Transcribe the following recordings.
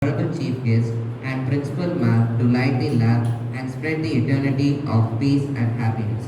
honorable chief guest and principal ma'am to light the lamp and spread the eternity of peace and happiness.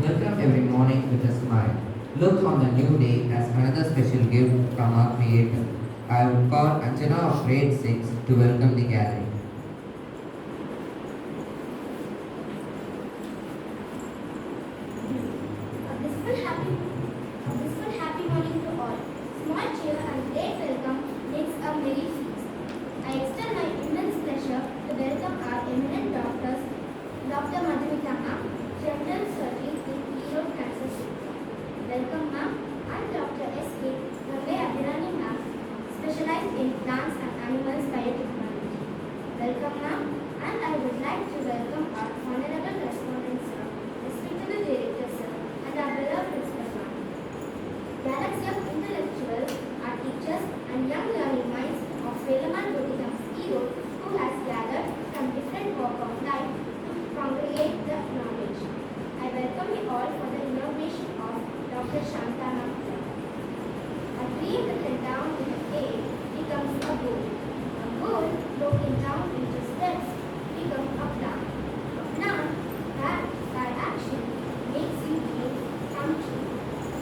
Welcome every morning with a smile. Look on the new day as another special gift from our Creator. I would call Anjana of grade 6 to welcome the gathering. A blissful happy morning to all. Small cheer and great welcome makes a merry feast. I extend my immense pleasure to welcome our eminent doctors, Dr. Madhumita ma'am, General Surgery in Erode, Kansas City. Welcome ma'am. I'm Dr. S.K. Gandhi Abhirani ma'am, specialized in plants and animals biotechnology. Welcome ma'am. And I would like to welcome our honorable respondent sir, respectable director sir, and our beloved principal ma'am. Galaxy of intellectuals, our teachers, and young learning minds of Velaman Bodhisam's Erode, who has gathered from different walks of life to congregate the knowledge. I welcome you all for the inauguration of Dr. Shantana Club. A dream written down in the air becomes a goal. A goal broken down into steps becomes a plan. A plan backed by action makes you dream come true.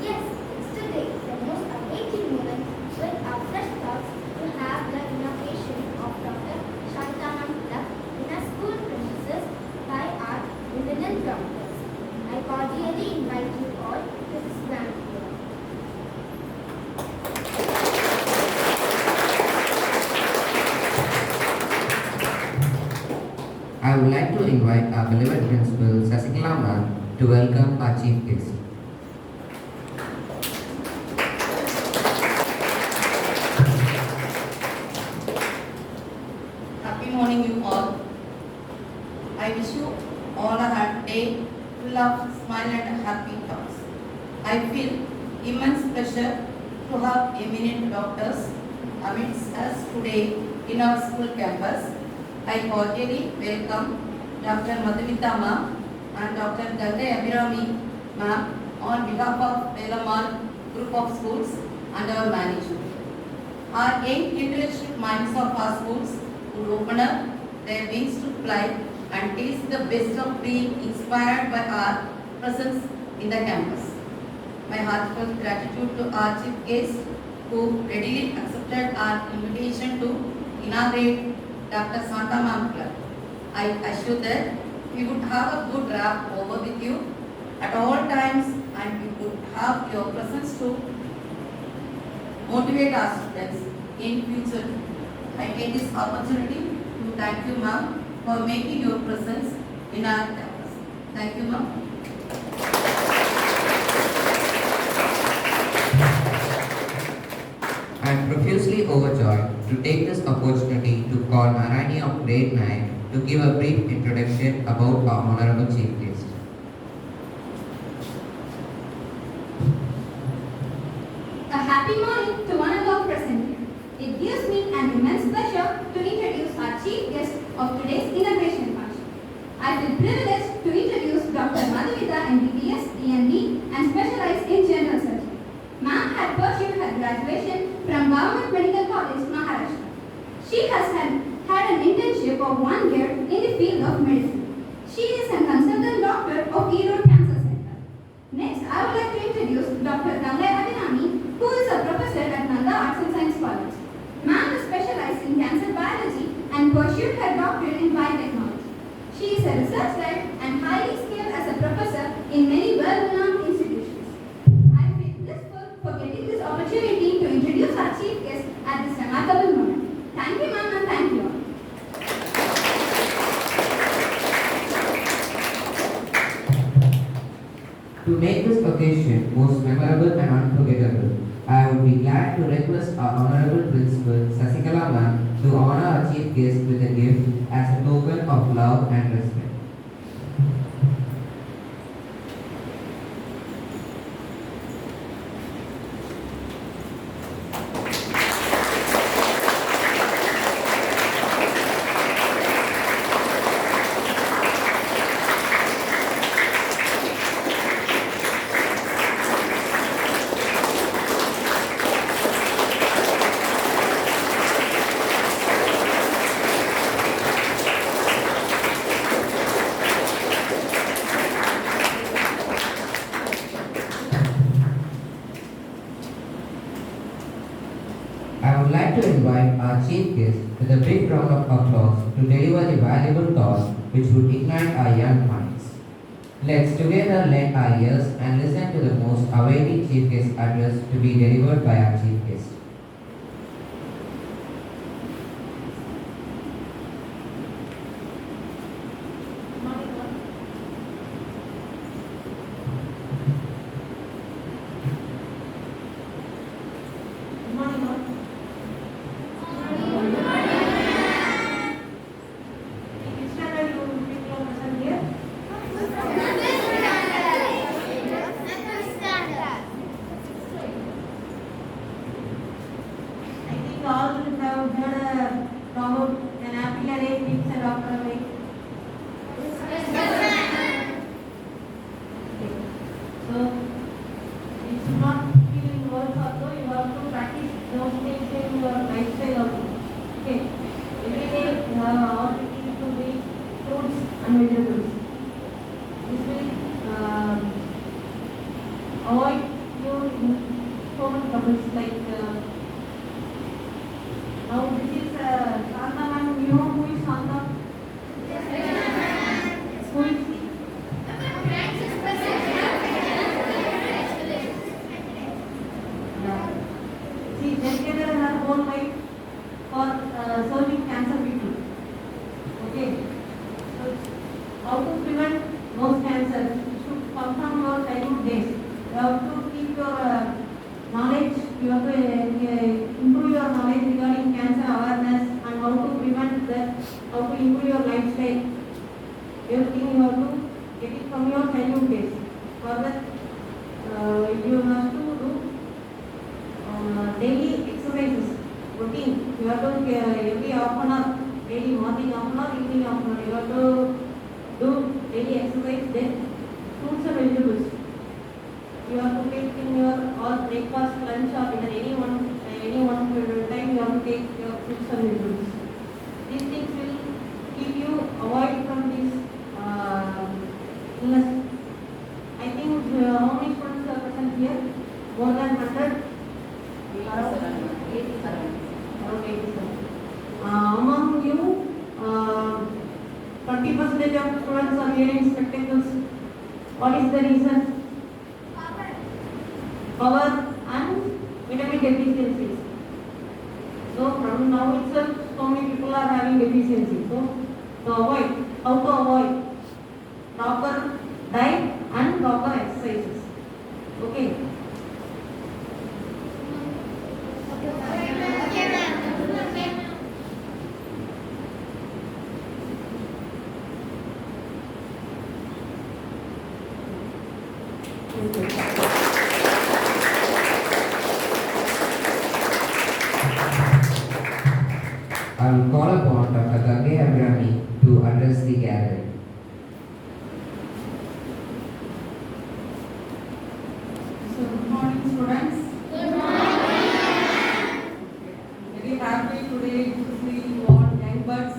Yes, it's today the most awaited moment with our fresh thoughts to have the inauguration of Dr. Shantana Club in our school premises by our eminent doctors. I cordially invite you all to this grand fair. I would like to invite our beloved principal Sasikala ma'am to welcome our chief guest. Happy morning, you all. I wish you all a happy day full of smile and happy thoughts. I feel immense pleasure to have eminent doctors amidst us today in our school campus. I cordially welcome Dr. Madhumita ma'am and Dr. Gandhi Abhirami ma'am on behalf of Velaman Group of Schools and our management. Our young intellectual minds of our schools would open up their wings to fly and taste the best of being inspired by our presence in the campus. My heartfelt gratitude to our chief guest who readily accepted our invitation to inaugurate Dr. Santa Ma'am Club. I assure that we would have a good rapport with you at all times, and we would have your presence to motivate our students in future. I take this opportunity to thank you, ma'am, for making your presence in our campus. Thank you, ma'am. I am profusely overjoyed to take this opportunity to call Narayani of grade 9 to give a brief introduction about our Honorable Chief Guest. A happy morning to one and all present here. It gives me an immense pleasure to introduce our chief guest of today's inauguration function. I feel privileged to introduce Dr. Madhumita MBBS, DND, and specialized in general surgery. Ma'am had pursued her graduation from Government Medical College, Maharashtra. She has had an internship of 1 year in the field of medicine. She is a consultant doctor of Erode Cancer Center. Next, I would like to introduce Dr. Gangai Abhinami, who is a professor at Nanda Arts and Science College. Ma'am is specialized in cancer biology and pursued her doctorate in biotechnology. She is a research-led and highly skilled as a professor in many well-renowned institutions. I feel blissful for getting this opportunity to introduce our chief guest at this remarkable moment. Thank you, ma'am, and thank you all. To make this occasion most memorable and unforgettable, I would be glad to request our Honorable Principal Sasikala Ma'am to honor our chief guest with a gift as a token of love and respect. I would like to invite our chief guest with a big round of applause to deliver the valuable thoughts which would ignite our young minds. Let's together lend our ears and listen to the most awaiting chief guest address to be delivered by our chief guest. All have heard about an apple array means a doctor array. So you should not feel in words also, you have to practice those things in your lifestyle also. Okay. Every day you have all the things to be fruits and vegetables. This will avoid you in so much troubles like now this is Santa ma'am. You know who is Santa? Who is he? Yeah. She dedicated her whole life for serving cancer people. Okay. So how to prevent those cancers? You should come from your childhood days. You have to keep your knowledge. You have to improve your knowledge regarding cancer awareness and how to prevent that, how to improve your lifestyle. Everything you have to get it from your childhood days. For that, you have to do daily exercises, routine. You have to every half an hour, daily morning half an hour, evening half an hour. You have to do daily exercise, then fruits and vegetables. You have to take in your or breakfast, lunch, or dinner, any one time you have to take your fruits and vegetables. These things will keep you avoid from this illness. I think how many students are present here? More than 100? Around 87. Around 87. Among you, 20% of students are wearing spectacles. What is the reason? Power and vitamin deficiencies. So from now itself, so many people are having deficiency. So to avoid, how to avoid? Proper diet and proper exercises. Okay. I will call upon Dr. Gange Abrami to address the gathering. So, good morning, students. Good morning. Very happy today to see you all young birds,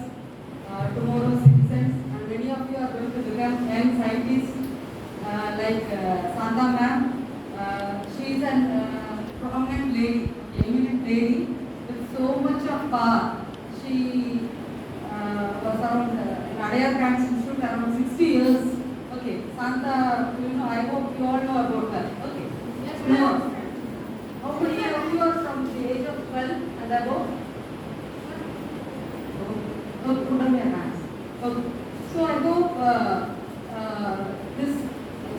tomorrow's citizens, and many of you are going to become young scientists like Santa ma'am. She is a prominent lady, eminent lady with so much of power. She was around in Adyar Cancer Institute around 60 years. Okay, Santa, I hope you all know about her. Okay. Yes, No. How many of you are from the age of 12 and above? Oh, put on your hands. Okay. So I hope this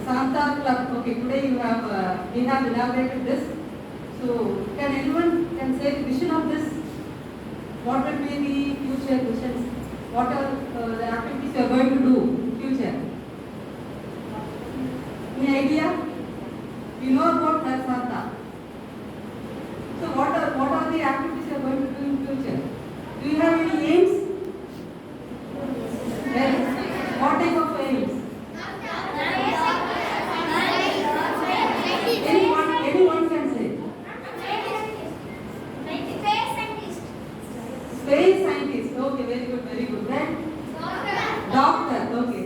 Santa Club, okay, today we have elaborated this. So can anyone can say the vision of this? What will be the future visions? What are the activities you are going to do in future? Any idea? You know about Santa. So what are the activities you are going to do in future? Do you have any aims? Yes. What type of aims? Anyone can say. Space scientist. Okay, very good, very good. Then doctor. Okay.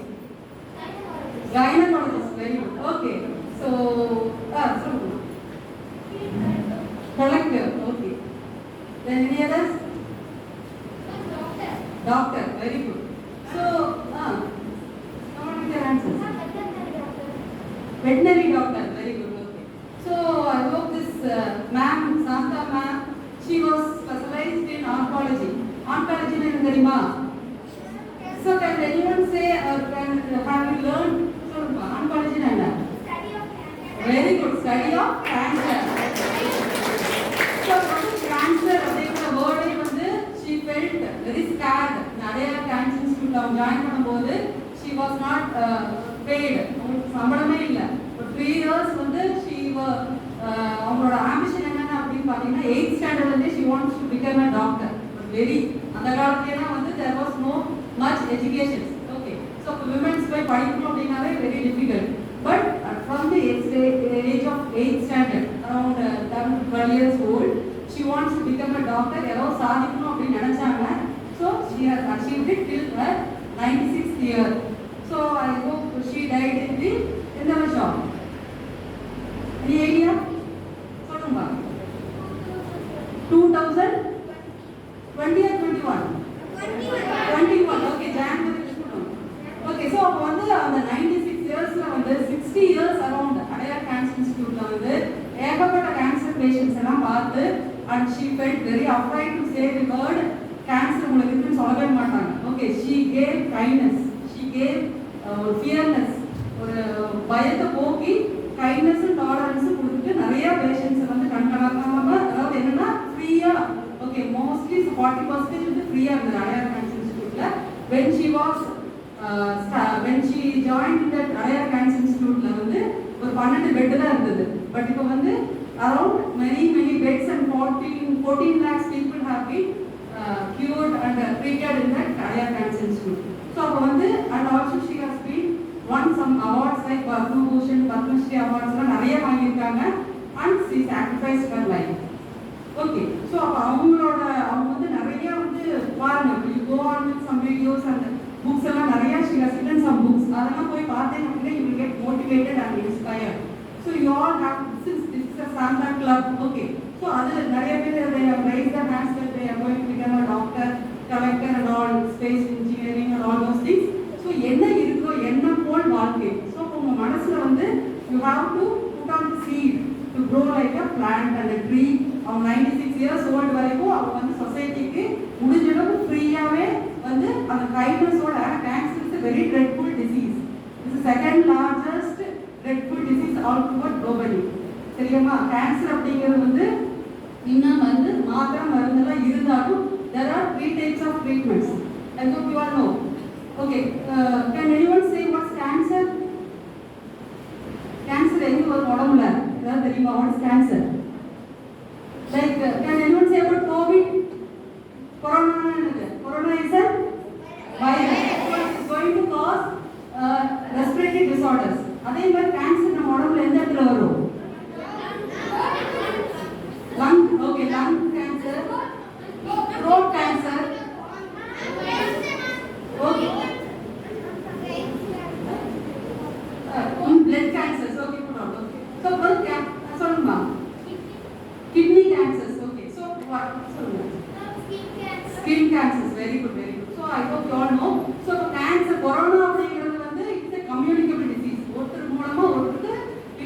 Gynecologist. Very good. Okay. So collector. Okay. Then any others? Doctor. Very good. So come on with your answers. Veterinary doctor. Very good. Okay. So I hope this ma'am, Santa ma'am, she was specialized in oncology. Oncology in Garima. So can anyone say or can have you learned oncology in Anna? Very good. Study of cancer. So what is cancer? The word was she felt very scared. Adyar Cancer Institute join பண்ணும்போது she was not paid. சம்பளமே இல்ல. For 3 years she அவங்களோட ambition என்னன்னா அப்படினு பாத்தீங்கன்னா 8th standard வந்து she wants to become a doctor. But very அந்த காலத்துல there was no much education. Okay. So women's போய் படிக்கணும் அப்படினாலே very difficult. But from the age of 8th standard, around 11 to 12 years old, she wants to become a doctor. யாரோ சாதிக்கணும் அப்படி நினைச்சாங்க. So she has achieved it till her 96th year. So I hope she died in the shop. Any idea? சொல்லுங்க. 2020 or 21? 21. Okay, January. Okay, so அப்போ வந்து அந்த 96 இயர்ஸ்ல வந்து 60 years around அடையார் கேன்சர் இன்ஸ்டிடியூட்ல வந்து ஏகப்பட்ட கேன்சர் பேஷண்ட்ஸ் எல்லாம் பார்த்து and she felt very afraid to say the word cancer உங்களுக்கு இருக்குன்னு சொல்லவே மாட்டாங்க. Okay, she gave kindness, she gave fearless, ஒரு பயத்தை போக்கி kindness and tolerance கொடுத்துட்டு நிறைய பேஷண்ட்ஸ் வந்து கண்கலக்காம அதாவது என்னன்னா ஃப்ரீயா okay mostly 40% வந்து ஃப்ரீயா இருந்தது அடையார் கேன்சர் இன்ஸ்டிடியூட்ல when she joined that Adyar Cancer Institute வந்து ஒரு 12 பெட் தான் இருந்தது. பட் இப்போ வந்து around many beds and 14 lakhs people have been cured and treated in that Adyar Cancer Institute. So அப்போ வந்து and also she has been won some awards like Padma Bhushan, Padma Shri awards எல்லாம் நிறைய வாங்கியிருக்காங்க and she sacrificed her life. Okay, so அப்போ அவங்க வந்து நிறைய வந்து பாருங்க you go on with some videos and books எல்லாம் நிறைய she has written some books அதெல்லாம் போய் பார்த்தீங்க அப்படின்னா you will get motivated and inspired. So you all have, since this is a Santa Club, okay, so அது நிறைய பேர் they have raised their hands that they are going to become a doctor, collector and all, space engineering and all those things. என்ன இருக்கோ எண்ணம் போல் வாழ்க்கை. So உங்கள் மனசில் வந்து you have to put on seat to grow like a plant and tree. அவங்க 96 years old வரைக்கும் அவங்க வந்து சொசைட்டிக்கு முடிஞ்ச அளவுக்கு ஃப்ரீயாகவே வந்து அந்த கைண்ட்னஸோட. Cancer is very dreadful disease. It's second largest dreadful disease all over globally. சரியாம்மா? கேன்சர் அப்படிங்கிறது வந்து இன்னும் வந்து மாத்திரை மருந்தெல்லாம் இருந்தாலும் there are 3 types of treatments. I hope you all know. Okay, can anyone say what's cancer? Cancer எங்க ஒரு உடம்புல ஏதாவது தெரியுமா? What is cancer? Like, can anyone say about COVID? Corona is a virus. It is going to cause respiratory disorders. அதே மாதிரி cancer நம்ம உடம்புல எந்த இடத்துல வரும்? Lung, okay, lung cancer, throat cancer, okay, blood cancers, okay, put on, okay. So, blood cancer, சொல்லுமா? Kidney cancers, okay. So, what? சொல்லுங்க. Skin cancers, very good, very good. So, I hope you all know. So, cancer, corona அப்படிங்கிறது வந்து it's a communicable disease. ஒருத்தர் மூலமா ஒருத்தருக்கு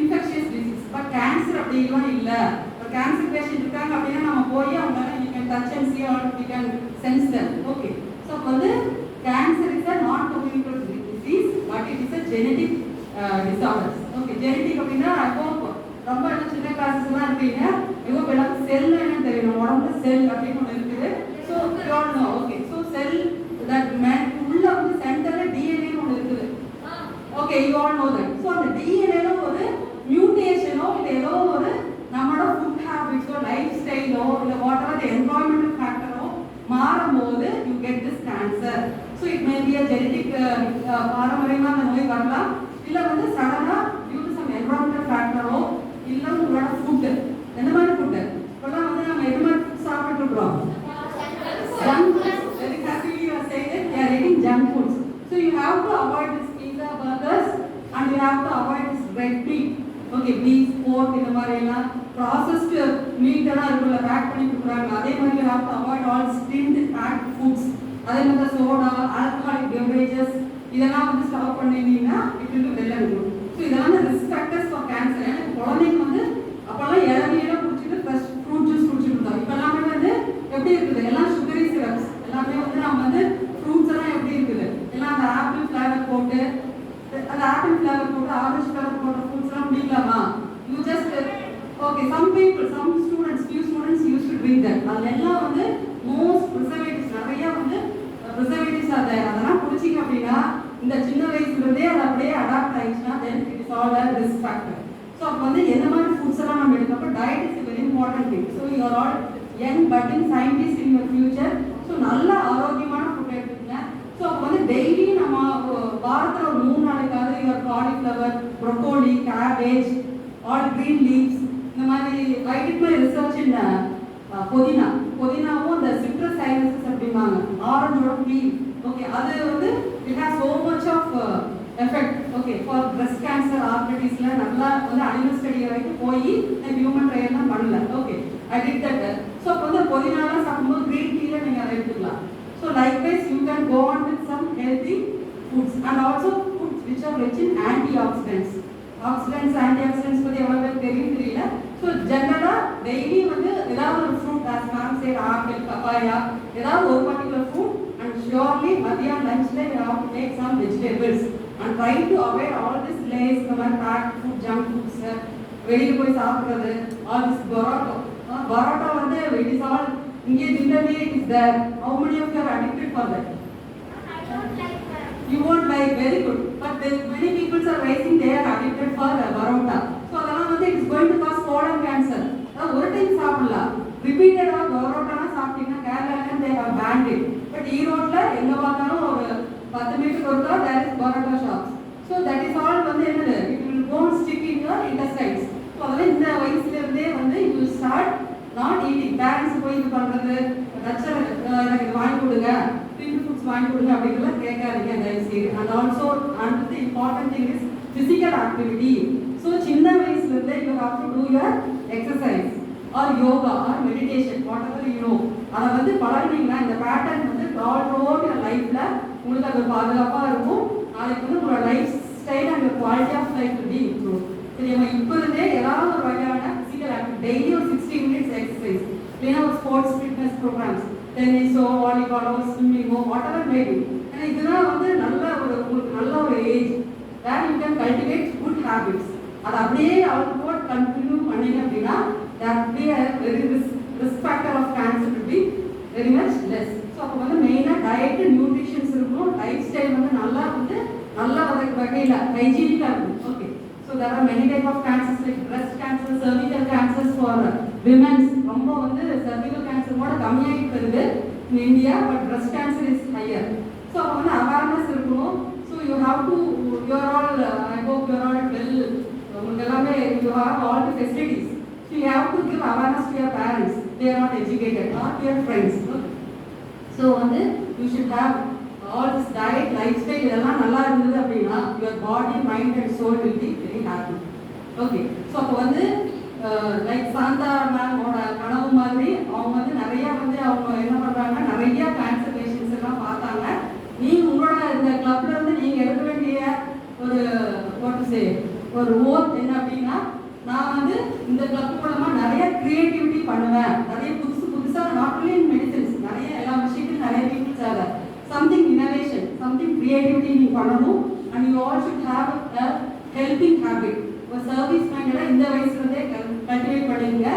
infectious disease. But cancer அப்படிலாம் இல்ல. ஒரு cancer patient இருக்காங்க அப்படினா நம்ம போய் அவங்கள we can touch and see or we can sense them. Okay. So, வந்து cancer is a non communicable disease, but it is a genetic disorder. Okay, genetic அப்படினா I hope ரொம்ப சின்ன கிளாஸஸ் எல்லாம் இருப்பீங்க. இவங்க எல்லாம் செல் என்ன தெரியும்? உடம்புல செல் அப்படின்னு ஒன்று இருக்குது. So you all know. Okay, so sell that man உள்ள வந்து சென்டர்ல டிஎன்ஏன்னு ஒன்று இருக்குது. Okay, you all know that. So அந்த டிஎன்ஏல ஒரு மியூட்டேஷனோ இல்லை ஏதோ ஒரு நம்மளோட ஃபுட் ஹேபிட்ஸோ லைஃப் ஸ்டைலோ இல்லை வாட் எவர் என்வாயன்மெண்டல் ஃபேக்டரோ மாறும்போது you get this cancer. So it may be a genetic பாரம்பரியமாக அந்த நோய் வரலாம். இல்லை வந்து சடனாக டியூ டு சம் என்வாயன்மெண்டல் ஃபேக்டரோ இல்லை உங்களோட ஃபுட்டு. எந்த மாதிரி ஃபுட்டு? இப்போல்லாம் வந்து நம்ம எது மாதிரி ஃபுட் சாப்பிட்டு இருக்கிறோம்? Junk foods. Very happily you are saying that you are eating junk foods. So you have to avoid this pizza, burgers and you have to avoid this red meat. Okay, beef, போர்க் இந்த மாதிரி எல்லாம் processed meet எல்லாம் இருக்குல்ல back பண்ணி கொடுக்குறாங்க. அதே மாதிரி you have to avoid all steamed baked foods. அதே மாதிரி சோடா, ஆல்கஹாலிக் பெவரேஜஸ் இதெல்லாம் வந்து ஸ்டாப் பண்ணிட்டீங்கன்னா it will be well and good. So இதெல்லாம் ரிஸ்க் ஃபேக்டர்ஸ் ஃபார் கேன்சர். ஏன்னா குழந்தைங்க வந்து அப்போல்லாம் இளநீரெல்லாம் குடிச்சிட்டு ஃப்ரெஷ் ஃப்ரூட் ஜூஸ் குடிச்சிட்டு இருந்தோம். இப்போ எல்லாமே வந்து எப்படி இருக்குது? எல்லாம் சுகரி சிரப்ஸ் எல்லாமே வந்து நம்ம வந்து ஃப்ரூட்ஸ் எல்லாம் எப்படி இருக்குது? எல்லாம் அந்த ஆப்பிள் ஃப்ளேவர் போட்டு ஆரஞ்சு ஃப்ளேவர் போட்ட ஃப்ரூட்ஸ் எல்லாம் குடிக்கலாமா? You just okay, some people, some students, few students use to drink that. அதில் எல்லாம் வந்து மோஸ்ட் ப்ரிசர்வேட்டிவ்ஸ் நிறைய வந்து ப்ரிசர்வேட்டிவ்ஸ் அதெல்லாம் குடிச்சிங்க அப்படின்னா இந்த சின்ன வயசுலேருந்தே அது அப்படியே அடாப்ட் ஆயிடுச்சுன்னா then it is all a risk factor. So அப்போ வந்து எந்த மாதிரி ஃபுட்ஸ் எல்லாம் நம்ம எடுக்கப்போ diet is very important thing. So you are all young budding scientist in your future. So நல்ல ஆரோக்கியமான ஃபுட் எடுத்துக்கங்க. ஸோ அப்போ வந்து டெய்லி நம்ம வாரத்தில் ஒரு 3 நாளைக்காவது your cauliflower, broccoli, cabbage, all green leaves இந்த மாதிரி. I did my research in புதினாவும் அந்த சிட்ரஸ் சைனசஸ் அப்படிம்பாங்க, ஆரஞ்சோட பீல். ஓகே, அது வந்து it has so much of effect. Okay, for breast cancer, ஆர்த்ரைட்டிஸ்ல நல்லா வந்து அனிமல் ஸ்டடி வரைக்கும் போய் ஹியூமன் ட்ரையல்லாம் பண்ணல. Okay, I did that. So அப்போ வந்து புதினாலாம் சாப்பிடும்போது க்ரீன் டீல நீங்கள் அதை எடுத்துக்கலாம். So likewise you can go on with some healthy foods and also foods which are rich in antioxidants. Antioxidants பற்றி எவ்வளோ பேர் தெரியும் தெரியல. ஸோ ஜென்ரலாக டெய்லி வந்து ஏதாவது ஒரு fruit, as ma'am said, apple, papaya, ஏதாவது ஒரு பர்டிகுலர் ஃப்ரூட். And surely மதியம் லஞ்ச்ல you have to take some vegetables and try to avoid all this lays, the packed food, junk foods, வெளியில போய் சாப்பிடுறது, all this பரோட்டா வந்து it is all இங்கே திண்டமே it is there. How many of you are addicted for that? I don't like that. You won't like, very good. But many people are raising they are addicted for parotta. So அதெல்லாம் வந்து it is going to cause colon cancer. ஒரு time சாப்பிடலாம், ரிப்பீட்டடா பரோட்டானா சாப்பிட்டீங்கன்னா கேரளால they have banned it. But ஈரோட்ல எங்க பார்த்தாலும் ஒரு 10 மீட்டர் ஒருக்கா there is parotta shops. So that is all வந்து என்னது, it will go and stick in your intestines. So அதெல்லாம் இந்த வயசுல இருந்தே வந்து you start not eating. Parents போய் இது பண்றது, எனக்கு இது வாங்கி கொடுங்க, ஃப்ரீ ஃபுட்ஸ் வாங்கி கொடுங்க அப்படிங்கலாம் கேட்காதீங்க தயவு செய்து. And also and the important thing is physical activity. So சின்ன வயசுல இருந்தே you have to do your exercise or yoga or meditation, whatever you know. அதை வந்து பழகினீங்கன்னா இந்த பேட்டர்ன் வந்து ஆல் ஓவர் யுவர் லைஃப்ல உங்களுக்கு அது பாதுகாப்பாக இருக்கும். நாளைக்கு வந்து உங்களோட life style and quality of life be improve. சரி, நம்ம இப்போ இருந்தே ஏதாவது ஒரு வகையான ஃபிசிக்கல் ஆக்டிவிட்டி டெய்லி ஒரு 60 minutes எக்ஸசைஸ், இல்லைன்னா ஒரு ஸ்போர்ட்ஸ் ஃபிட்னஸ் ப்ரோக்ராம்ஸ், டென்னிஸோ வாலிபாலோ ஸ்விம்மிங்கோ வாட் எவர் மேபி. ஏன்னா இதெல்லாம் வந்து நல்ல ஒரு உங்களுக்கு நல்ல ஒரு age where you can cultivate good habits. அதை அப்படியே அவுட் போர்ட் கண்டினியூ பண்ணீங்க அப்படின்னா that be a very risk factor of cancer will be very much less. So அப்போ வந்து மெயினாக டயட்டு நியூட்ரிஷன்ஸ் இருக்கும், லைஃப் ஸ்டைல் வந்து நல்லா வகையில் ஹைஜீனிக்காக இருக்கும். Okay, so there are many type of cancers like breast cancer, cervical cancers for women. ரொம்ப வந்து cervical cancer கூட கம்மியாகிட்டு வருது in India, but breast cancer is higher. So அப்போ வந்து அவேர்னஸ் இருக்கணும். So you have to, you are all, I hope you are all well, உங்களுக்கு எல்லாமே you have all the facilities. So you have to give awareness to your parents. They are not educated, or to your friends. Okay? So வந்து you should have all this diet, lifestyle இதெல்லாம் நல்லா இருந்தது அப்படின்னா your body, mind and soul will be very happy. Okay. So அப்போ வந்து like Shantha மேமோட கனவு மாதிரி அவங்க வந்து நிறைய வந்து அவங்க என்ன பண்றாங்க, நிறைய கேன்சர் பேஷண்ட்ஸ் எல்லாம் பார்த்தாங்க. நீங்க உங்களோட இந்த கிளப்ல இருந்து நீங்க எடுக்க வேண்டிய ஒரு வாட் டு சே ஒரு ஓத் என்ன அப்படின்னா, நான் வந்து இந்த கிளப் மூலமா நிறைய கிரியேட்டிவிட்டி பண்ணுவேன், நிறைய புதுசா நாட் ஒன்லி இன் மெடிசன்ஸ், நிறைய எல்லா விஷயத்தையும் நிறைய பீப்புள்ஸாக சம்திங் இனோவேஷன், சம்திங் கிரியேட்டிவிட்டி நீங்க பண்ணணும். And you all should have a helping habit. இப்போ சர்வீஸ் மைண்டெல்லாம் இந்த வயசுலேருந்தே கல்டிவேட் பண்ணிங்க.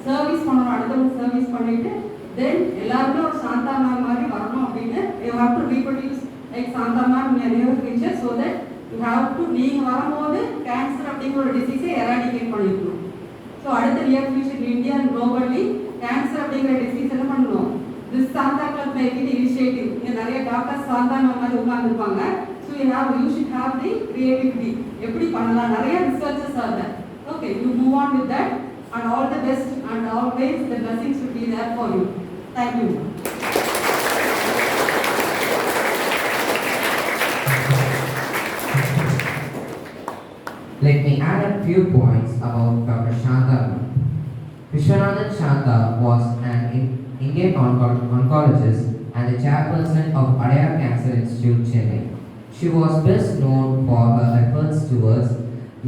சர்வீஸ் பண்ணணும், அடுத்தவங்க சர்வீஸ் பண்ணிட்டு தென் எல்லாருமே ஒரு சாந்தா மேம் மாதிரி வரணும் அப்படின்னு you have to reproduce like Shanta ma'am in near future. So that you have to, நீங்கள் வரும்போது கேன்சர் அப்படிங்கிற ஒரு டிசீஸை எராடிகேட் பண்ணிக்கணும். ஸோ அடுத்த near future India and globally cancer அப்படிங்கிற டிசீஸ் என்ன பண்ணணும், this Shanta club make it initiative. இங்கே நிறைய டாக்டர்ஸ் சாந்தா மேம் மாதிரி உட்காந்துருப்பாங்க. So you should have the creativity, எப்படி பண்ணலாம், நிறைய researches are there. Okay, you move on with that and all the best and always the blessings will be there for you. Thank you. Let me add a few points about Dr. Shanta. Vishwanathan Shanta was an Indian oncologist and the chairperson of Adaya Cancer Institute, Chennai. She was best known for her efforts towards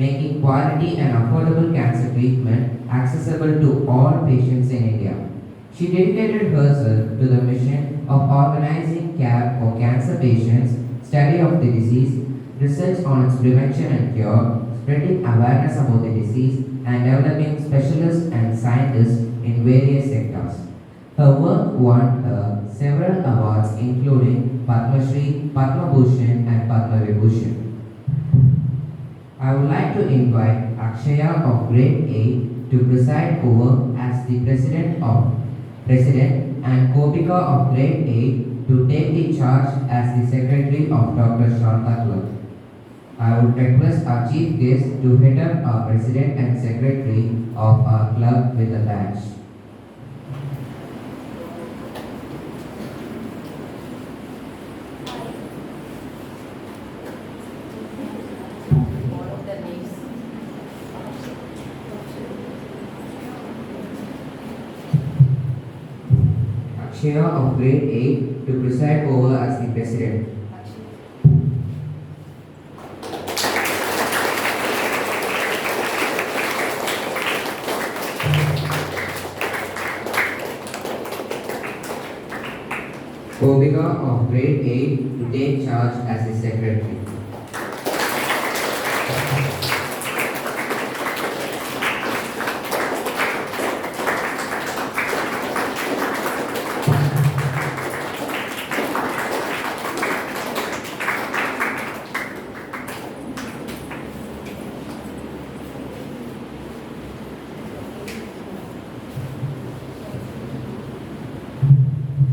making quality and affordable cancer treatment accessible to all patients in India. She dedicated herself to the mission of organizing care for cancer patients, study of the disease, research on its prevention and cure, spreading awareness about the disease, and developing specialists and scientists in various sectors. Her work won her several awards including Padma Shri, Padma Bhushan and Padma Vibhushan. I would like to invite Akshaya of Grade 8 to preside over as the President and Kopika of Grade 8 to take the charge as the Secretary of Dr. Shanta Club. I would request our chief guest to head up our President and Secretary of our club with a badge. All of the names. Akshaya of Grade 8 to preside over as the President. Kopika of Grade 8 to take charge as the Secretary.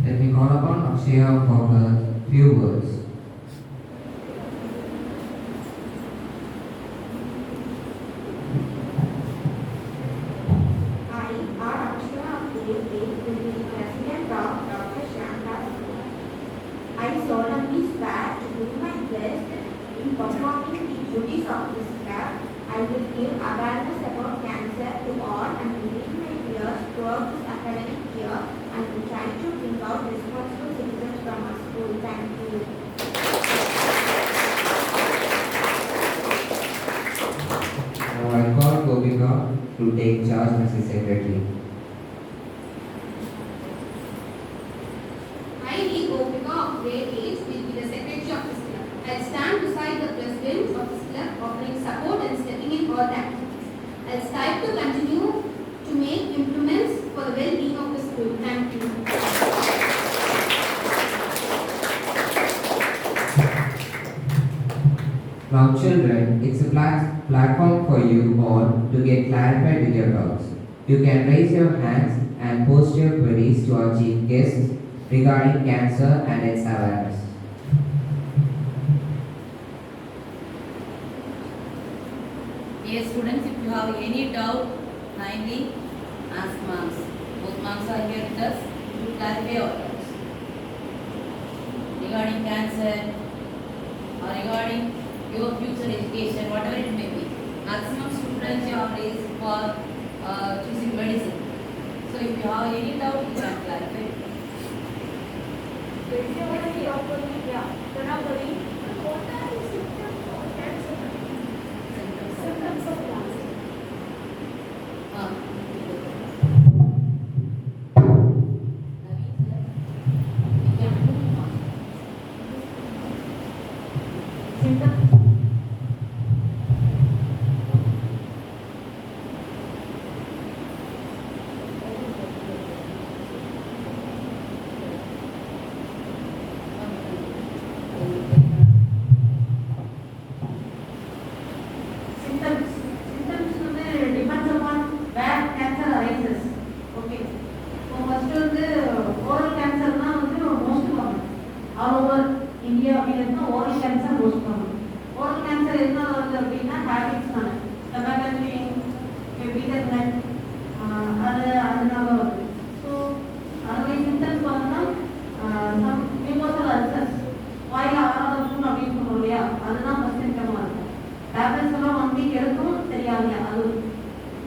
Let me call upon Akshaya for her few words. I, R. Akshaya of Grade 8, will be the President of Dr. Shanta School. I solemnly swear to do my best in performing the duties of this club. I will give awareness about cancer to all and relieve my fears throughout this academic year and will try to bring out responsible citizens from our school. Thank you. Now I call Gopika to take charge as the secretary. I, D. Gopika of grade 8, will be the secretary of this club. I'll stand beside the president of this club, offering support and stepping in all the activities. I'll strive to continue to make improvements for the well-being of the school. Thank you. Now children, it's a platform for you all to get clarified with your doubts. You can raise your hands and post your queries to our chief guests regarding cancer and its awareness. Dear students, if you have any doubt, kindly ask moms. Both moms are here with us to clarify your doubts. Regarding cancer or regarding your future education, whatever it may be. Maximum students you have raised for choosing medicine. So if you have any doubt, you can clarify. Symptoms of cancer. Symptoms வந்து depends upon where cancer arises. Okay. So first வந்து oral cancer தான் வந்து most common. All over India அப்படின்னா oral cancer most common. Oral cancer என்ன வருது அப்படின்னா habits தானே. tobacco chewing, bitter nut, அதனால வருது. So அதோட symptoms பார்த்தா some mucosal ulcers, வாயில ஆறாத புண் அப்படின்னு சொல்றோம் இல்லையா, அதுதான் first symptom-ஆ இருக்கும். டேப்லெட்ஸ் எல்லாம் 1 வீக் எடுக்கும் சரியாகல. அது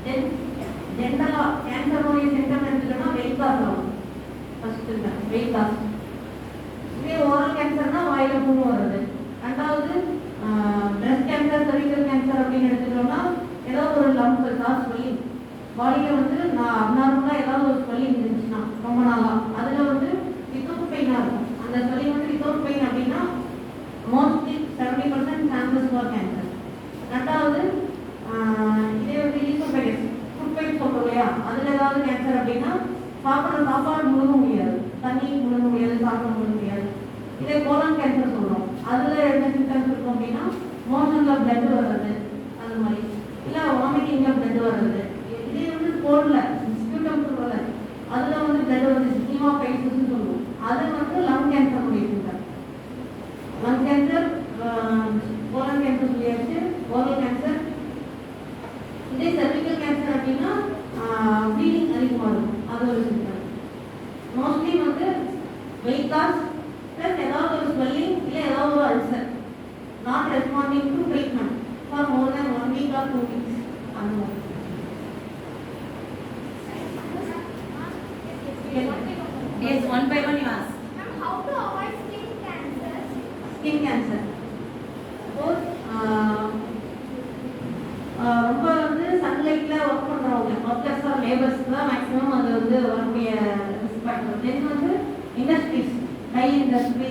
தென் ஜென்ரலா கேன்சருடைய சிம்டம் எடுத்துட்டோம்னா வெயிட் லாஸ் ஆகும். First weight loss. இதே ஓரல் கேன்சர்னா வாயில புண்ணு வருது. ரெண்டாவது பிரஸ்ட் கேன்சர், செர்விக்கல் கேன்சர் அப்படின்னு எடுத்துட்டோம்னா ஏதாவது ஒரு லம்ப் ஸ்வெல்லிங் பாடியில வந்து அப்நார்மலா ஏதாவது ஒரு ஸ்வெல்லிங் இருந்துச்சுன்னா ரொம்ப நாளா அதுல வந்து வித்தவுட் பெயினா இருக்கும். அந்த ஸ்வெல்லிங் வந்து வித்தவுட் பெயின் அப்படின்னா மோஸ்ட்லி 70% சான்சஸ் ஃபார் கேன்சர். ரெண்டாவது இதே வந்து ஈசோஃபேகஸ் ஃபுட் பைப் சொல்றோம் இல்லையா, அதுல ஏதாவது கேன்சர் அப்படின்னா சாப்பிட்ற சாப்பாடு முழுங்க முடியாது, தண்ணி முழுங்க முடியாது, சாப்பிட முழுங்க முடியாது. இதே கோலன் கேன்சர் சொல்றோம், அதுல என்ன சிம்டம்ஸ் இருக்கும் அப்படின்னா மோஷன்ல பிளட் வர்றது, அந்த மாதிரி இல்ல வாமிட்டிங்ல பிளட் வர்றது. இதே வந்து கோல்ட்ல ஸ்பியூட்டம் சொல்றல அதுல வந்து பிளட் வந்து ஹீமோகைசிஸ் சொல்லுவோம், அது வந்து லங் கேன்சர் உடைய symptom. Lung cancer, colon cancer சொல்லியாச்சு, ஓரல் கேன்சர். இதே செர்விக்கல் கேன்சர் அப்படின்னா ப்ளீடிங் அதிகமாக இருக்கும், அது ஒரு சிம்டம். மோஸ்ட்லி வந்து வெயிட் லாஸ் ப்ளஸ் ஏதாவது ஒரு ஸ்வெல்லிங் இல்லை ஏதாவது ஒரு ulcer, not responding to treatment for more than 1 week or 2 weeks அந்த மாதிரி. Yes, one by one you ask. Ma'am, how to avoid skin cancer? Skin cancer ரொம்ப வந்து சன்லைட்ல ஒர்க் பண்றவங்க, ஒர்க்கர்ஸ் ஆர் லேபர்ஸ்க்கு தான் மேக்ஸிமம் அது வந்து வரக்கூடிய ரிஸ்க் ஃபேக்டர். தென் வந்து இண்டஸ்ட்ரீஸ், டை இண்டஸ்ட்ரி,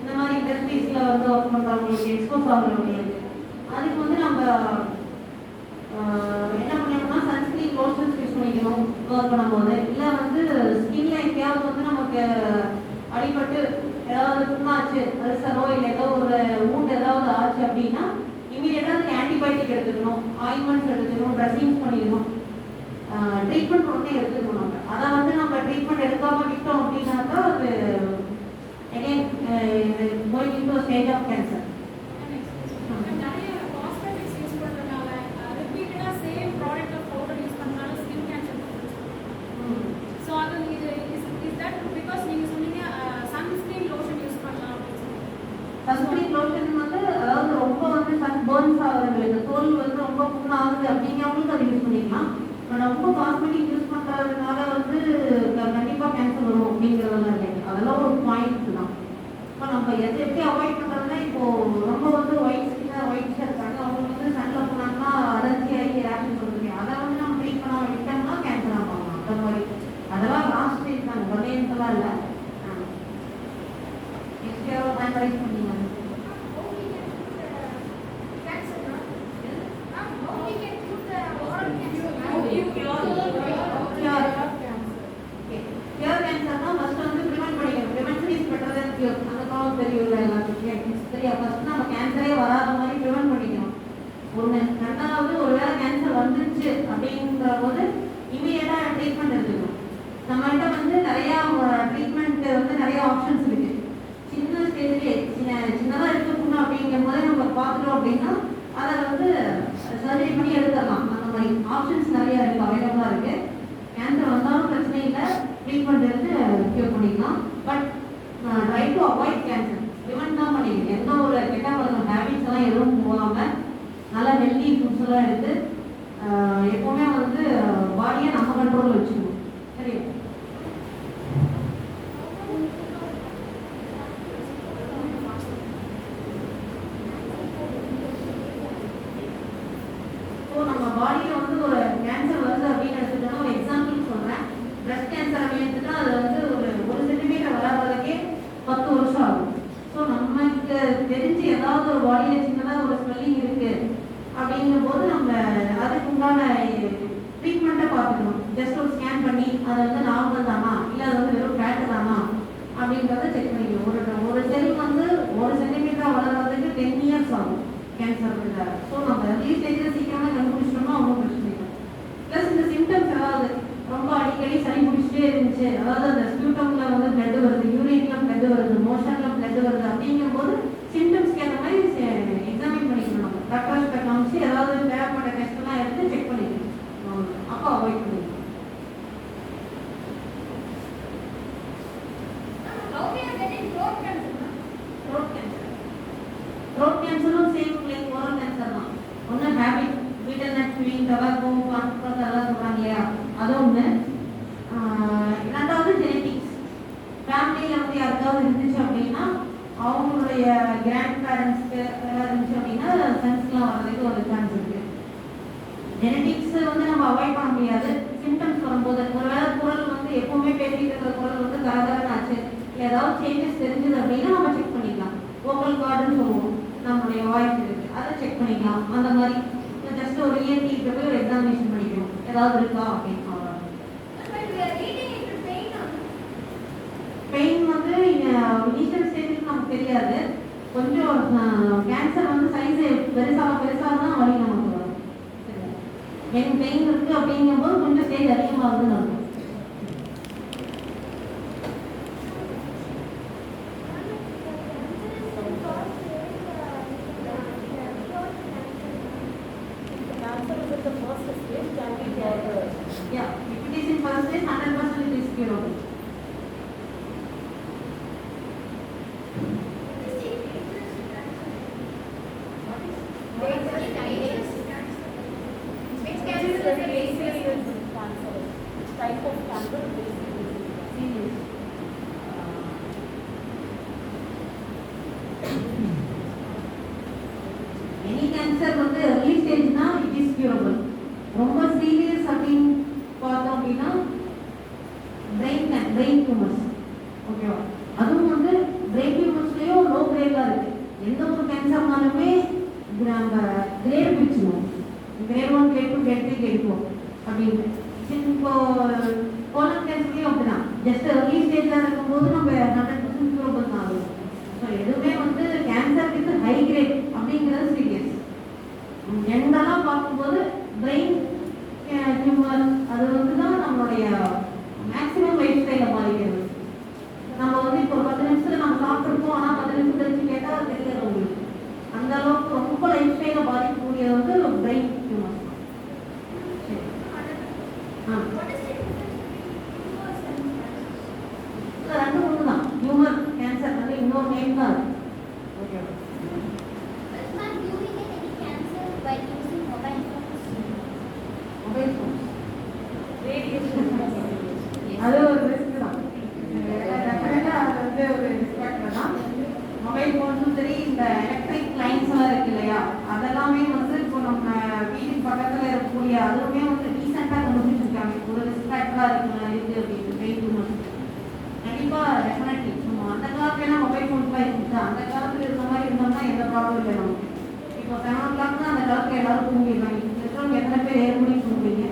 இந்த மாதிரி இண்டஸ்ட்ரீஸ்ல வந்து ஒர்க் பண்றவங்களுக்கு, எக்ஸ்போஸ் ஆகுறவங்களுக்கு, அதுக்கு வந்து நம்ம என்ன பண்ணணும்னா சன்ஸ்கிரீன் லோஷன்ஸ் யூஸ் பண்ணிக்கணும் ஒர்க் பண்ணும்போது. இல்லை வந்து ஸ்கின்ல எங்கேயாவது வந்து நமக்கு அடிபட்டு ஏதாவது புண்ணாச்சு, அல்சரோ இல்லை ஏதோ ஒரு ஊண்ட் ஏதாவது ஆச்சு அப்படின்னா இமீடியட்டாக அதுக்கு ஆன்டிபயோட்டிக் எடுத்துக்கணும், ஆயின்மெண்ட்ஸ் எடுத்துக்கணும், ட்ரெஸ்ஸிங்ஸ் பண்ணிக்கணும், ட்ரீட்மெண்ட் உடனே எடுத்துக்கணும். நம்ம அதை வந்து நம்ம ட்ரீட்மெண்ட் எடுக்காமல் விட்டோம் அப்படின்னாக்கா அது again going into stage of cancer. நிறைய காஸ்மெட்டிக்ஸ் யூஸ் பண்றதுனால ரிப்பீட்டடா same product of powder use பண்ணனால ஸ்கின் கேன்சர். ஸோ அது இது இஸ் தட் பிகாஸ் நீங்க சொன்னீங்க சன்ஸ்கிரீன் லோஷன் யூஸ் பண்ணலாம் அப்படின்னு சொல்லி. சன்ஸ்கிரீன் லோஷன் வந்து அதாவது ரொம்ப வந்து சன் பர்ன்ஸ் ஆகுறவங்களுக்கு, தோல் வந்து ரொம்ப புண்ணாகுது அப்படிங்கிறவங்களுக்கு அதை யூஸ் பண்ணிக்கலாம். பட் ரொம்ப காஸ்மெட்டிக் யூஸ் பண்ணுறதுனால வந்து கண்டிப்பாக கேன்சர் வரும் அப்படிங்கிறதெல்லாம் இல்லை. அதெல்லாம் ஒரு பாயிண்ட் தான். இப்போ நம்ம எதை எப்படி அவாய்ட் பண்ணுறதுனா, இப்போ ரொம்ப வந்து ஒயிட் ஸ்கின்னாக இருக்காங்க, அவங்களுக்கு வந்து சன்ல போனாங்கன்னா அலர்ஜி ஆகி அப்படிலாம் இல்லை. நெக்ஸ்ட் யாரோ ஹேண்ட் ரைஸ் பண்ணீங்க. கியூர் கேன்சர்னா ஃபர்ஸ்ட் வந்து ப்ரிவென்ட் பண்ணிக்கணும். Prevention is better then cure. அந்த காலம் தெரியல எல்லாத்துக்கும். சரியா? ஃபர்ஸ்ட் நம்ம கேன்சரே வராத மாதிரி ப்ரிவென்ட் பண்ணிக்கணும். ஒன்று. ரெண்டாவது ஒருவேளை கேன்சர் வந்துருச்சு அப்படிங்கிற போது இமீடியட்டாக ட்ரீட்மெண்ட் எடுத்துக்கணும். நம்மகிட்ட வந்து நிறையா ட்ரீட்மெண்ட் வந்து நிறைய ஆப்ஷன்ஸ் இருக்கு. சின்ன ஸ்டேஜ்லேயே சின்னதாக இருக்கணும் அப்படிங்கும் போதே நம்ம பார்த்துட்டோம் அப்படின்னா அதை வந்து சர்ஜரி பண்ணி எடுத்துடலாம். அந்த மாதிரி ஆப்ஷன்ஸ் நிறைய இருக்கு, அவைலபிளாக இருக்கு. கேன்சர் வந்தாலும் பிரச்சனை இல்லை, ட்ரீட்மெண்ட் எடுத்து க்யூர் பண்ணிக்கலாம். But try to avoid cancer. Prevent தான் பண்ணிக்கணும். எந்த ஒரு கெட்ட பழக்கம் ஹேபிட்ஸ் எல்லாம் எதுவும் போகாமல் நல்லா ஹெல்தி ஃபுட்ஸ் எல்லாம் எடுத்து எப்போவுமே வந்து பாடியை நம்ம கண்ட்ரோலில் வச்சுக்கணும். சரியா? ஸோ நம்ம பாடியில் வந்து ஒரு கேன்சர் வருது அப்படின்னு எடுத்துட்டோம்னா ஒரு எக்ஸாம்பிள் சொல்கிறேன். பிரஸ்ட் கேன்சர் அப்படின்ட்டுனா அது வந்து ஒரு சென்டிமீட்டர் வளர்றதுக்கே 10 வருஷம் ஆகும். ஸோ நமக்கு தெரிஞ்சு ஏதாவது ஒரு பாடியில் சின்னதாக ஒரு ஸ்வெல்லிங் இருக்கு அப்படிங்கும் போது நம்ம அதுக்கு உண்டான ட்ரீட்மெண்ட்டை பார்த்துக்கணும். ஜஸ்ட் ஒரு ஸ்கேன் பண்ணி அதை வந்து நார்மல் தானா இல்லை அது வந்து வெறும் ஃபேட்டு தானா அப்படின்றத செக் பண்ணிக்கணும். ஒரு செல் வந்து 1 சென்டிமீட்டர் வளர்றதுக்கு 10 இயர்ஸ் ஆகும் கேன்சருக்கு. ஸோ நம்ம early ஸ்டேஜில் சீக்கிரமாக கண்டுபிடிச்சிட்டோம்னா ஒன்றும் பிரச்சனை இல்லை. ப்ளஸ் இந்த சிம்டம்ஸ் ஏதாவது ரொம்ப அடிக்கடி சளி பிடிச்சிட்டே இருந்துச்சு, அதாவது அந்த ஸ்பியூட்டமில் வந்து பிளட் வருது, யூரின்ல பிளட் வருது, மோஷன்ல பிளட் வருது அப்படிங்கும் போது சிம்டம்ஸ்க்கு ஏற்ற மாதிரி எக்ஸாமின் பண்ணிக்கணும். நம்ம டாக்டர்ஸ்கிட்ட காமிச்சு ஏதாவது தேவைப்பட்ட டெஸ்ட் எல்லாம் எடுத்து செக் பண்ணிக்கணும். அப்போ அவாய்ட் பண்ணிக்கணும். த்ரோட் கேன்சரும் சேம் லைக் ஓரல் கேன்சர் தான். ஒன்று habit, betel nut feeling, tobacco, பான்ஸ்பர்ஸ் அதெல்லாம் சொல்கிறாங்க இல்லையா, அது ஒன்று. ரெண்டாவது ஜெனட்டிக்ஸ். ஃபேமிலியில் வந்து யாருக்காவது இருந்துச்சு அப்படின்னா அவங்களுடைய கிராண்ட் பேரண்ட்ஸ்க்கு ஏதாவது இருந்துச்சு அப்படின்னா சன்ஸ்லாம் வர்றதுக்கு ஒரு சான்ஸ் இருக்குது. ஜெனட்டிக்ஸ் வந்து நம்ம அவாய்ட் பண்ண முடியாது. சிம்டம்ஸ் வரும்போது ஒருவேளை குரல் வந்து எப்பவுமே பேசிட்டு இருக்கிற குரல் வந்து கரகரன்னு ஆச்சு, ஏதாவது சேஞ்சஸ் தெரிஞ்சது அப்படின்னா நம்ம செக் பண்ணிக்கலாம். வோக்கல் கார்டுன்னு சொல்லுவோம், நம்மளுடைய வாய்ஸ் இருக்குது, அதை செக் பண்ணிக்கலாம். அந்த மாதிரி ஜஸ்ட் ஒரு இஎன்டிக்கு போய் ஒரு எக்ஸாமினேஷன் பண்ணிக்கணும், ஏதாவது இருக்கா அப்படின்னு. பெயின் வந்து இனிஷியல் ஸ்டேஜுக்கு நமக்கு தெரியாது. கொஞ்சம் கேன்சர் வந்து சைஸ் பெருசாக தான் வலி நமக்கு வரும். பெயின் இருக்கு அப்படிங்கும் போது கொஞ்சம் ஸ்டேஜ் அதிகமாகுதுன்னு இருக்கும். Yeah, if it is in first stage, 100% it is curable. Any cancer வந்து early stage na it is curable. ரொம்ப சீரியஸ் அப்படின்னு பார்த்தோம் அப்படின்னா பிரெயின் டியூமர்ஸ். ஓகேவா? அதுவும் வந்து பிரெயின் டியூமர்ஸ்லேயும் லோ கிரேடாக இருக்குது. எந்த ஒரு கேன்சர்னாலுமே நம்ம கிரேட் பிரிச்சுவோம். கிரேட் 1, கிரேட் 2, கிரேட் 3, கிரேட் 4 அப்படின்னு. இப்போ கோலன் கேன்சர்லேயும் அப்படிதான். ஜஸ்ட் early ஸ்டேஜில் இருக்கும்போது நம்ம 100% curable தான் ஆகும். ஸோ எதுவுமே வந்து கேன்சருக்கு ஹை கிரேட் அப்படிங்கிறது சீரியஸ். ஜென்ரலாக பார்க்கும்போது பிரெயின் டியூமர் அது வந்து தான் நம்மளுடைய மேக்ஸிமம் லைஃப் ஸ்டைலை பாதிக்கிறது. நம்ம வந்து இப்போ 10 நிமிஷத்தில் நம்ம சாப்பிட்ருப்போம், ஆனால் 10 நிமிஷம் கழிச்சு கேட்டால் அது தெரியல உங்களுக்கு. அந்த அளவுக்கு ரொம்ப லைஃப் ஸ்டைலை பாதிக்கக்கூடியது வந்து பிரெயின் டியூமர். ரெண்டு ஒன்று தான். டியூமர் கேன்சர் வந்து இன்னொரு நேம் தான். ஓகே. மொபைல் ஃபோன் அது ஒரு ரிஸ்க் தான். டெஃபினட்டாக அது வந்து ஒரு ரிஸ்க் தான். மொபைல் ஃபோன்ஸும் சரி, இந்த எலக்ட்ரிக் லைன்ஸ் எல்லாம் இருக்கு இல்லையா, அதெல்லாமே வந்து இப்போ நம்ம வீட்டுக்கு பக்கத்தில் இருக்கக்கூடிய அதுவுமே வந்து ரீசெண்டாக கண்டுபிடிச்சிருக்காங்க ஒரு ரிஸ்க் ஃபேக்டராக இருக்குது அப்படின்னு பிரெயின் டியூமர். கண்டிப்பா டெஃபினெட்லி நம்ம அந்த காலத்துல மொபைல் ஃபோன் இருந்துச்சு, அந்த காலத்துல இருந்த மாதிரி இருந்தோம்னா எந்த ப்ராப்ளம் இல்லை நமக்கு. இப்போ 7 o'clock தான் அந்த காலத்துல எல்லாரும் தூங்கிடுவாங்க. இருக்கிறவங்க எத்தனை பேர் 7 மணிக்கு தூங்குவீங்க?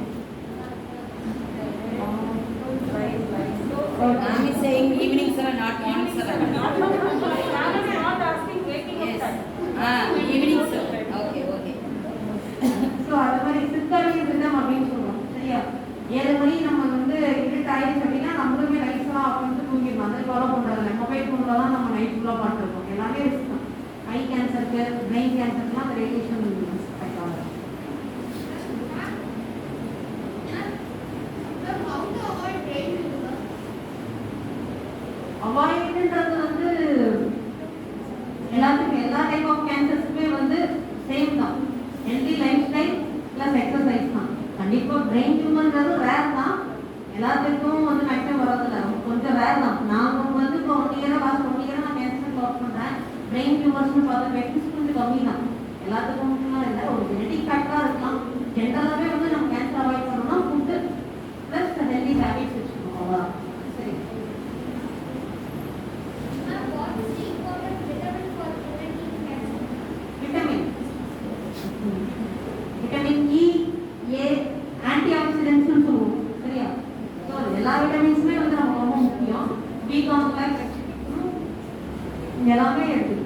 I'm saying evening 7, not morning 7. not asking waking up Yes. time. Evening 7. Okay, okay. So அது மாதிரி சித்தர்லி ரிதம் அப்படின்னு சொல்லுவோம். சரியா? 7 மணி நம்ம வந்து இருட்டு ஆயிடுச்சு அப்படின்னா நம்மளுமே லைட்ஸ்லாம் ஆஃப் பண்ணிட்டு தூங்கிடணும். அதை ஃபாலோ பண்ணுறதில்ல. மொபைல் ஃபோனில் தான் நம்ம நைட் ஃபுல்லாக பார்த்துருக்கோம். எல்லாமே ரிஸ்க் தான். ஐ கேன்சருக்கு, பிரெயின் கேன்சருக்குலாம் அந்த ரேடியேஷன் அஃபெக்ட் ஆகும். How to avoid brain tumor? அவாய்டுன்றது வந்து எல்லாத்துக்கும் எல்லா டைப் ஆஃப் கேன்சர்ஸுமே வந்து சேம் தான். Healthy life style plus exercise தான். கண்டிப்பாக பிரெயின் டியூமர்ன்றது ரேர் தான். எல்லாத்துக்கும் வந்து மேக்ஸிமம் வரதில்ல, கொஞ்சம் ரேர் தான். நான் வந்து இப்போ 1 year லாஸ்ட் 1 year நான் கேன்சர் ஒர்க் பண்ணுறேன். பிரெயின் டியூமர்ஸ்னு பார்த்தா வெக்டிஸ் கொஞ்சம் கம்மி தான். எல்லாத்துக்கும் இல்லை, ஒரு ஜெனடிக் ஃபேக்டாக இருக்கலாம். ஜென்ரலாகவே வந்து நம்ம கேன்சர் அவாய்ட் பண்ணணும்னா ஃபுட்டு ப்ளஸ் ஹெல்தி ஹேபிட்ஸ் வச்சுக்கணும். அவ்வளோதான். சரி. What is the important vitamin for preventing cancer? Vitamin E, A, ஆன்டி ஆக்சிடென்ட்ஸ்னு சொல்லுவோம். சரியா? ஸோ எல்லா விட்டமின்ஸுமே வந்து நமக்கு ரொம்ப முக்கியம். பி காம்ப்ளெக்ஸ் எல்லாமே இருக்கு.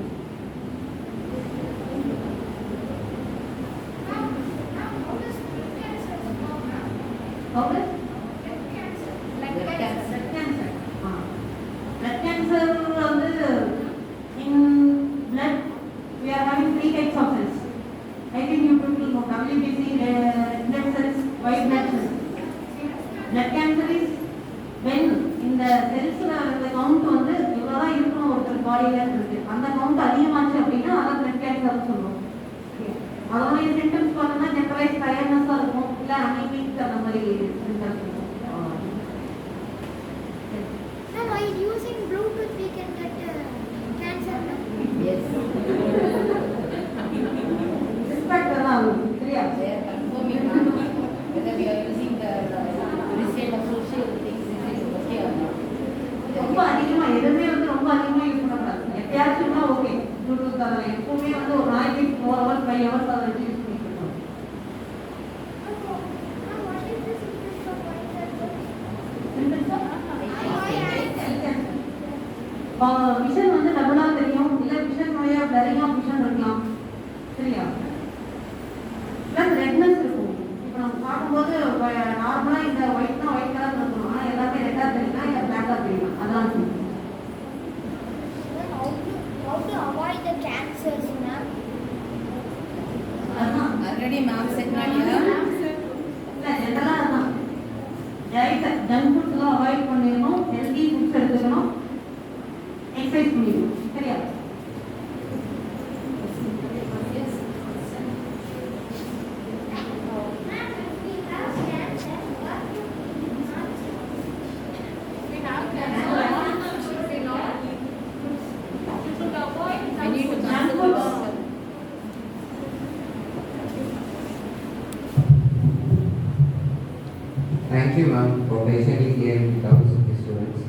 How does skin cancer come from? Okay, Breast cancer. Blood cancer. Blood cancer. Blood cancer வந்து in blood we are having 3 types of cells. I think you people know WBC, blood cells, white blood cells. Blood cancer is when இந்த செல்ஸ்ல இருக்க count வந்து இவ்வளவுதான் இருக்கணும் ஒருத்தர் பாடியில இருக்கு. அந்த கவுண்ட் அதிகமாச்சு அப்படின்னா அதான் பிளட் கேன்சர்னு சொல்லுவோம். அதோட சிம்டம்ஸ் பார்த்தோம்னா ஜெனரலைஸ் டயர்ட்னஸா இருக்கும், இல்ல அனீமிக் அந்த மாதிரி சிம்டம்ஸ் இருக்கும். Now, while using Bluetooth, we can get cancer. Yes. Respect தான் ஆகும். சரியா? They are confirming whether we are using the recent social things, is it okay or not. ரொம்ப அதிகமா எதுவுமே வந்து ரொம்ப அதிகமா யூஸ் பண்ணக்கூடாது. எப்பயாச்சும்னா ஓகே. ப்ளூடூத் அதெல்லாம் எப்பவுமே வந்து ஒரு நாளைக்கு 4 hours 5 hours அதை வச்சு யூஸ் பண்ணிட்டு இருக்கோம். Now, what is the secret of white cancer? Vision வந்து டபுளா தெரியும், இல்ல விஷன் நோயா பிளரிங் ஆஃப் விஷன் இருக்கலாம். சரியா? பிளஸ் ரெட்னஸ் இருக்கும். இப்போ நம்ம பார்க்கும்போது நார்மலா இந்த ஒயிட்னா ஒயிட் கலர் இருக்கும், ஆனா எல்லாமே ரெட்டா தெரியுமா இல்ல பிளாக்கா தெரியுமா அதான் இருக்கும். Then how to avoid the cancers, ma'am? அதான் Already ma'am said earlier. இல்ல ஜெனரலா அதான் ஜங்க் ஃபுட்ஸ்லாம் அவாய்ட் பண்ணிடணும், ஹெல்தி ஃபுட்ஸ் எடுத்துக்கணும், எக்ஸசைஸ் பண்ணிடணும். சரியா? Ma'am, if we have cancer, what to not We have cancer. You should avoid We need to Junk consult the foods. doctor. Thank you, ma'am, for patiently hearing the doubts of the students.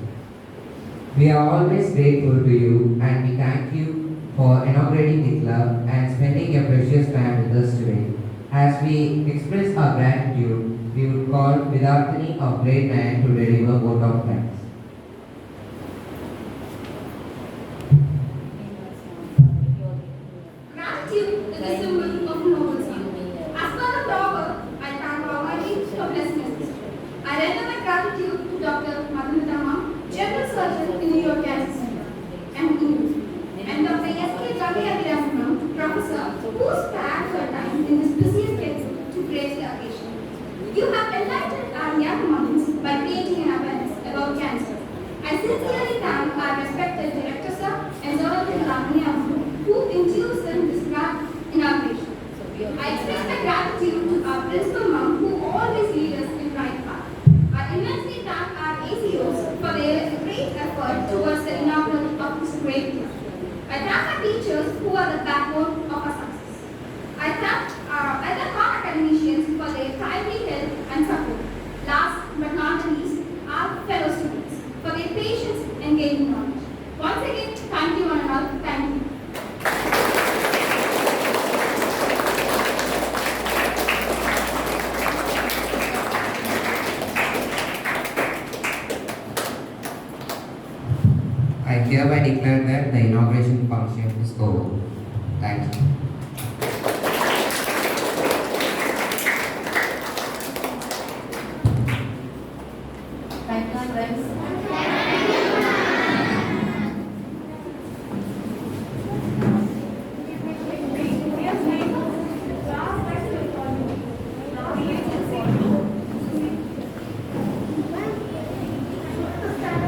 We are always grateful to you and we thank you for inaugurating the club and spending your precious time with us today. As we express our gratitude, we would call Vidarthini of grade 9 to deliver vote of thanks. Gratitude is a symbol of nobility. As for the proverb, I thank Almighty for blessing us. I render my gratitude to Dr. Madhumita Ma'am, General Surgeon in New York Cancer Center, and Dr. S.K. Javier Ma'am, Professor, who spared her time in this busiest schedule to grace the occasion. You have enlightened our young minds by creating an awareness about cancer. I sincerely thank our respected Director Sir and Zorathil Ramaniya, who induced in this grand inauguration. I express my gratitude to our principal ma'am, who always lead us in right path. I immensely thank our ACOs for their great effort towards the inaugural of this great year. I thank our teachers who are the backbone of our success. I thank our academicians for their timely help and support. Last but not least, our fellow students for their patience hereby declare that the inauguration function is over. Thank you.